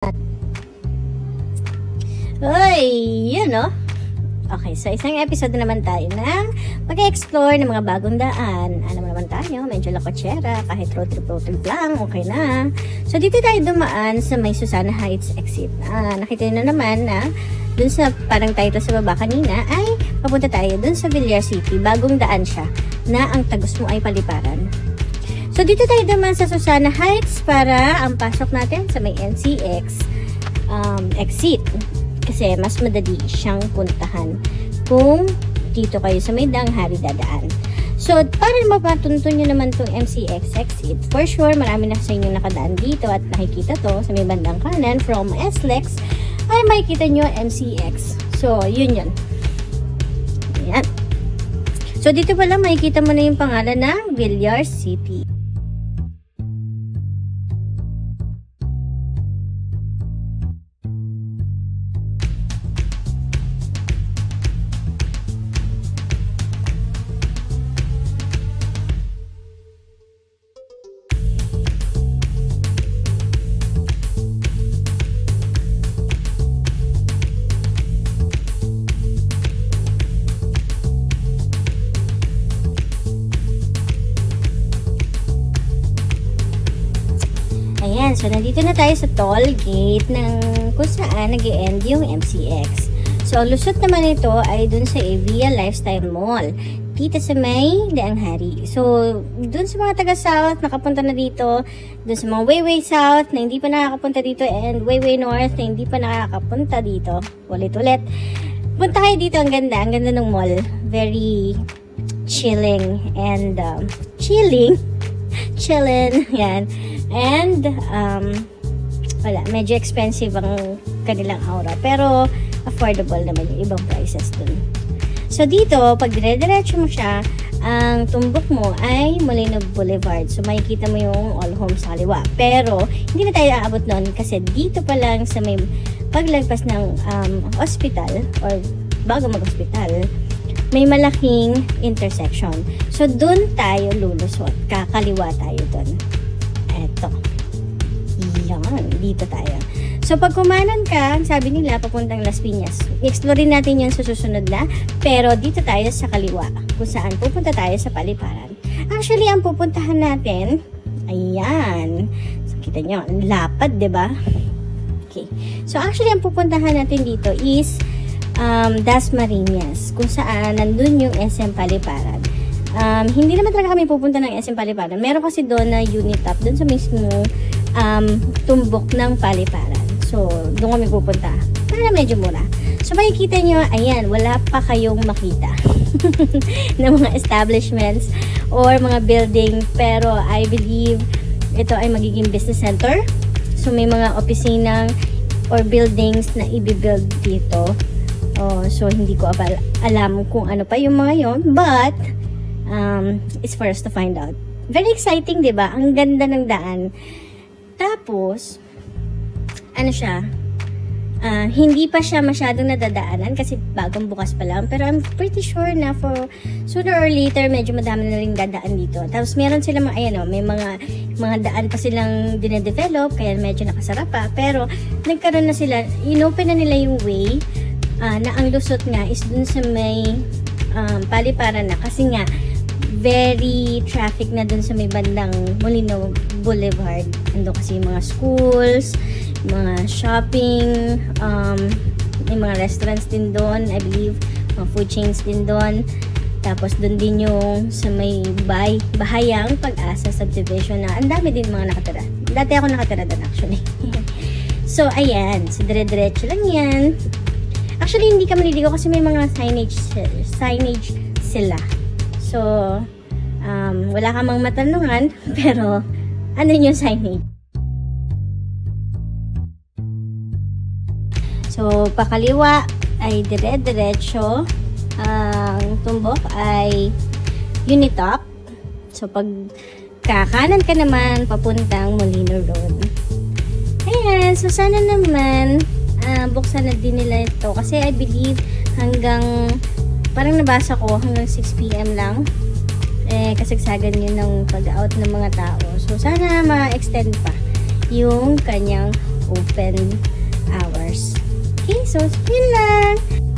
Uy, yun no? Okay, so isang episode na naman tayo ng mag-explore ng mga bagong daan. Alam mo naman tayo, medyo lakotsera, kahit road trip lang, okay na. So dito tayo dumaan sa may Susana Heights exit. Nakita nyo na naman na dun sa parang title sa baba kanina ay papunta tayo dun sa Villar City. Bagong daan siya na ang tagos mo ay Paliparan. So dito tayo dumaan sa Susana Heights para ang pasok natin sa may NCX exit. Kasi mas madali siyang puntahan kung dito kayo sa may Danghari dadaan. So, para mapatuntun nyo naman itong MCX exit, for sure, marami na sa inyo nakadaan dito at nakikita to sa may bandang kanan from SLEX, ay makikita nyo MCX. So, yun. Ayan. So, dito pala makikita mo na yung pangalan ng Villar City. Ayan, so nandito na tayo sa toll gate ng kung saan nag-e-end yung MCX. So, lusot naman ito ay dun sa Avia Lifestyle Mall. Dito sa may Danghari. So, dun sa mga taga-south, nakapunta na dito. Dun sa mga Wayway South na hindi pa nakakapunta dito and Wayway North na hindi pa nakakapunta dito. Ulit-ulit. Punta kayo dito, ang ganda ng mall. Very chilling and chilling, yan. And, wala, medyo expensive ang kanilang aura. Pero, affordable naman yung ibang prices dun. So, dito, pag dire-diretso mo siya, ang tumbok mo ay Molino Boulevard. So, makikita mo yung All Homes sa kaliwa. Pero, hindi na tayo aabot nun kasi dito pa lang sa may paglagpas ng hospital or bago mag-hospital, may malaking intersection. So, dun tayo lulusot. Kakaliwa tayo dun. Eto. Yan. Dito tayo. So, pag kumanan ka, sabi nila, papuntang Las Piñas. I-explore natin yan sa susunod na. Pero, dito tayo sa kaliwa. Kung saan pupunta tayo sa Paliparan. Actually, ang pupuntahan natin, ayan. So, kita nyo, lapad, diba? Okay. So, actually, ang pupuntahan natin dito is Dasmariñas. Kung saan, nandun yung SM Paliparan. Hindi naman talaga kami pupunta ng SM Paliparan. Meron kasi doon na Unitop, doon sa mismo tumbok ng Paliparan. So, doon kami pupunta. Para medyo mura. So, makikita nyo, ayan, wala pa kayong makita ng mga establishments or mga building. Pero, I believe, ito ay magiging business center. So, may mga opisinang or buildings na i-build dito. So, hindi ko alam kung ano pa yung mga yon. But, it's for us to find out. Very exciting, diba? Ang ganda ng daan. Tapos, ano siya? Hindi pa siya masyadong nadadaanan kasi bagong bukas pa lang. Pero I'm pretty sure na for sooner or later, medyo madami na rin dadaan dito. Tapos, meron sila mga, ayan o, may mga daan pa silang dinedevelop, kaya medyo nakasarap pa. Pero, nagkaroon na sila, inopen na nila yung way na ang lusot nga is dun sa may Paliparan na. Kasi nga, very traffic na dun sa may bandang Molino Boulevard. Ando kasi yung mga schools, mga shopping, may mga restaurants din doon, I believe, mga food chains din doon. Tapos doon din yung sa may Bahayang Pag-asa subdivision na ang dami din mga nakatira. Dati ako nakatira doon actually. So ayan, so dire-diretso lang yan. Actually hindi ka maliligo kasi may mga signage sila. So, wala ka mang matanungan, pero ano yung signage? So, pakaliwa ay dire-diretso. Ang tumbok ay Unitop. So, pag kakanan ka naman, papuntang Molino Road. Ayan, so sana naman buksan na din nila ito. Kasi I believe hanggang parang nabasa ko hanggang 6 PM lang kasagsagan yun ng pag-out ng mga tao. So, sana ma-extend pa yung kanyang open hours. Okay, so yun lang.